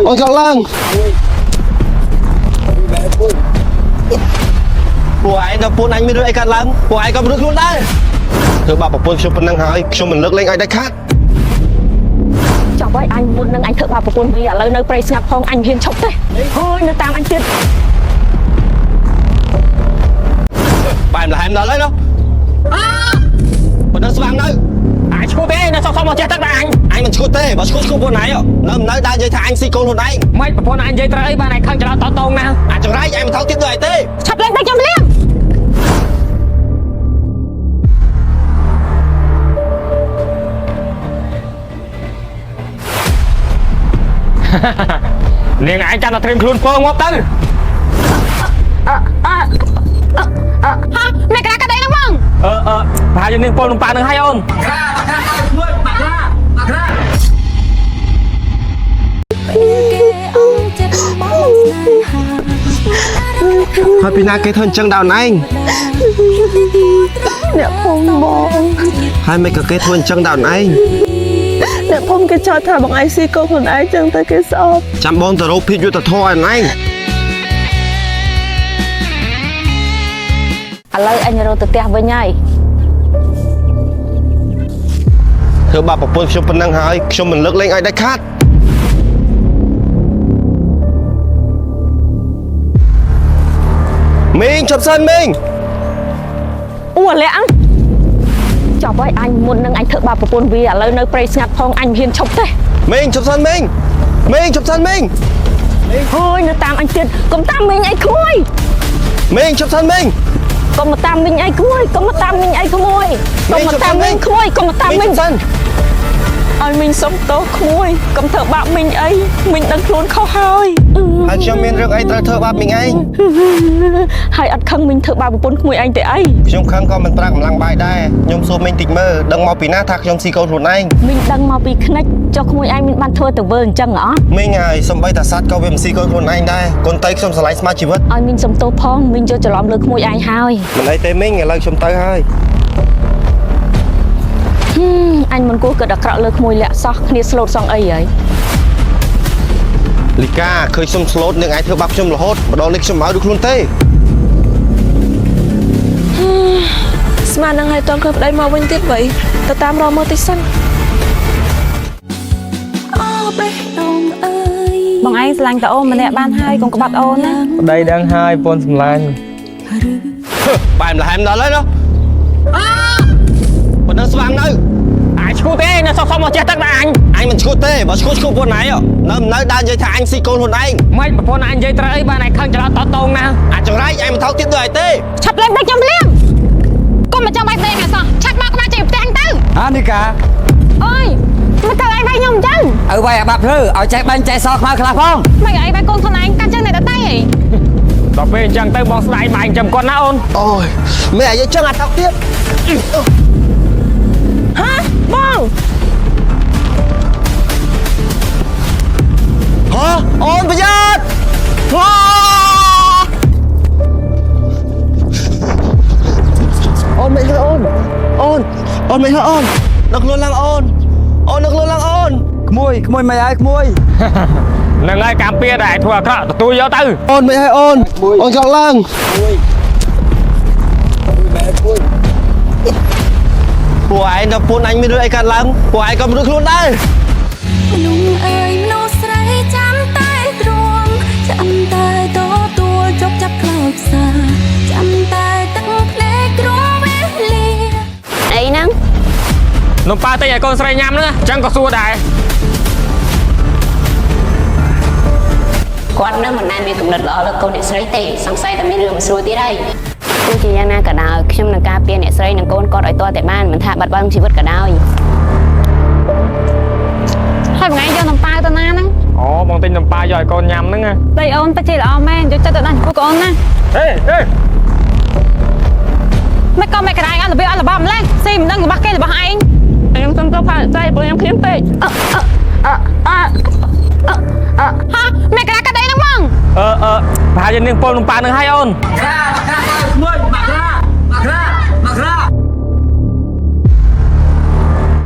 ôn chọn lăng của ai nó phun anh mới được ai cắt lăng của ai có được luôn đấy thưa bà bảo phun cho phần năng hỏi cho mình nước lên ai đã khát chọc với anh muốn nâng anh thợ bà bảo phun vì ở lời nơi prey ngập phong anh hiền chọc thế thôi nó tam anhទៀតbài là em đó lấy đâu còn nó vàng đâu ai chua tê nó sao mà chết tất cả anh mình chua tê bảo chua buồn này nó nói đang dây thằng anh si con hồn anh mấy bọn anh dây trái ba này không cho nó to tông nè chẳng ra em tháo tiếp đời tê chập lên tay châm liêm liền anh cho nó thêm luôn phương ngốc tới hả mày cái đấy đúng không hai nhân phương ba nữa hay không thôi pina cái thân chân đào anh nè phong bong hai mấy cái thân chân đào anh nè phong cái cho thà bằng ai si con hồn ai chân tới cái shop chăm bon tờ rô phi vô tờ thôi anh lời anh rồi từ tia với nhai thưa bà bảo phun cho phần năng hỏi cho mình nước lên ai đã khát mình chụp sân mình ủa lẽ chọc với anh muốn nâng anh thợ bà bảo phun vì ở lời nơi prey ngập phong anh hiền chọc thế mình chụp sân mình chụp sân mình thôi nó tam anhទៀតកុំតាមមីងអីក្មួយ mình chụp sân mình កុំមកតាមមីងអីក្មួយកុំមកតាមមីងអីក្មួយកុំមកតាមមីងក្មួយកុំមកតាមមីង sân ឲ្យមីងសុំទោសក្មួយកុំធ្វើបាបមីងអីមីងដឹងខ្លួនខុសហើយ hai cho miên rước ai tới thơ bạp mình anh ហើយអត់ខឹងមីងធ្វើបាបប្រពន្ធក្មួយឯងទេអី ខ្ញុំខឹងក៏មិនប្រាក់កម្លាំងបាយដែរខ្ញុំសួរមិញតិចមើលដឹងមកពីណាថាខ្ញុំស៊ីកូនខ្លួនឯង មីងដឹងមកពីខ្និចចុះក្មួយឯងមានបានធ្វើទៅវើអញ្ចឹងហ៎ មិញហើយសំបីតាសัตว์ក៏វាមិនស៊ីកូនខ្លួនឯងដែរកូនតៃខ្ញុំស្រឡាញ់ស្មាជីវិត ឲ្យមីងសុំទោសផងមីងយកច្រឡំលើក្មួយឯងហើយ មិនអីទេមិញឥឡូវខ្ញុំទៅហើយ អញមិនគួរគិតអាក្រក់លើក្មួយលាក់សោះគ្នាស្លូតសងអីហើយ លីកាឃើញខ្ញុំស្លូតនឹងអាចធ្វើបាបខ្ញុំរហូតម្ដងនេះខ្ញុំមកដូចខ្លួនទេ ស្មាននឹងឲ្យតន់ឃើញប្តីមកវិញទៀតបីទៅតាមរកមើលតិចសិនបងឯងស្រឡាញ់តអូនម្នាក់បានហើយកុំក្បត់អូនណា ប្តីដឹងហើយពូនសម្លាញ់ bài là em đó lấy đâu còn nó vàng đâu អាយឈូទេនៅសុំមកចេះទឹកដែរអញ anh mình chua tê bảo chua buồn này nó nói đang dây thằng anh si con hồn anh មិនប្រពន្ធអញនិយាយត្រូវអីបានឯងខឹងច្រឡំតតងណា chẳng ra em tháo tiếp đời tê ឆាប់លេងដឹកខ្ញុំលៀងកុំមកចាំបាយផ្ទៃណាសោះឆាប់មកក្បាលចេញផ្ទះអញទៅ អានេះកា អើយមកទៅឯងបាយខ្ញុំអញ្ចឹង ឪវាយអាបាប់ភ្លឺឲ្យចេះបាញ់ចេះសខ្មៅខ្លះផង មិនឲ្យបាយកូនខ្លួនឯងកាត់ចឹងតែតៃហី ដល់ពេលអញ្ចឹងទៅបងស្ដាយបាយចាំគាត់ណាអូន ôi mẹ vậy chẳng tháo tiếp ហ៎បង hả ôn bây giờ ôn mày thôi ôn mày thôi ôn được luôn lang ôn được luôn lang ôn ក្មួយមិនអើយក្មួយនឹងហើយកាំពៀដែរធ្វើអាក្រក់ទទួលយកទៅ ôn mày hay ôn chọn lang của ai nó phun anh mới được ai cắt lăng của ai có được luôn đây មនុស្សអើយមនុស្សស្រីចាំតែទ្រាំចាំតែទទួលជប់ចាប់ខ្លោចផ្សាចាំតែទឹកភ្នែកគ្រោះវេលា អីហ្នឹង នំប៉ាទិញឲ្យកូនស្រីញ៉ាំហ្នឹងអញ្ចឹងក៏សួរដែរ គាត់នឹងមិនដែលមានគំនិតល្អលើកូនអ្នកស្រីទេសង្ស័យតែមានរឿងមិនស្រួលទៀតហើយទោះជាយ៉ាងណាក៏ដោយខ្ញុំនឹងការពារអ្នកស្រីនិងកូនគាត់ឲ្យទាល់តែបានមិនថាបាត់បង់ជីវិតក៏ដោយ ហើយបងឯងយកនំប៉ាវទៅណាហ្នឹង អូបងទិញនំប៉ាយកឲ្យកូនញ៉ាំហ្នឹង ដីអូនទៅជាល្អមែនយកចិត្តទៅដល់ពួកកូនណា ហេ មិនក៏មិនក្រែងអត់របៀបអត់របបម្លេះស៊ីមិនដឹងរបស់គេរបស់ឯងខ្ញុំសុំទោសផងតែព្រោះខ្ញុំឃ្លានពេកហ៎មិនក្រែកាត់ដីហ្នឹងហ្មង ប្រហែលជានាងពលនំប៉ានឹងហើយអូន ហ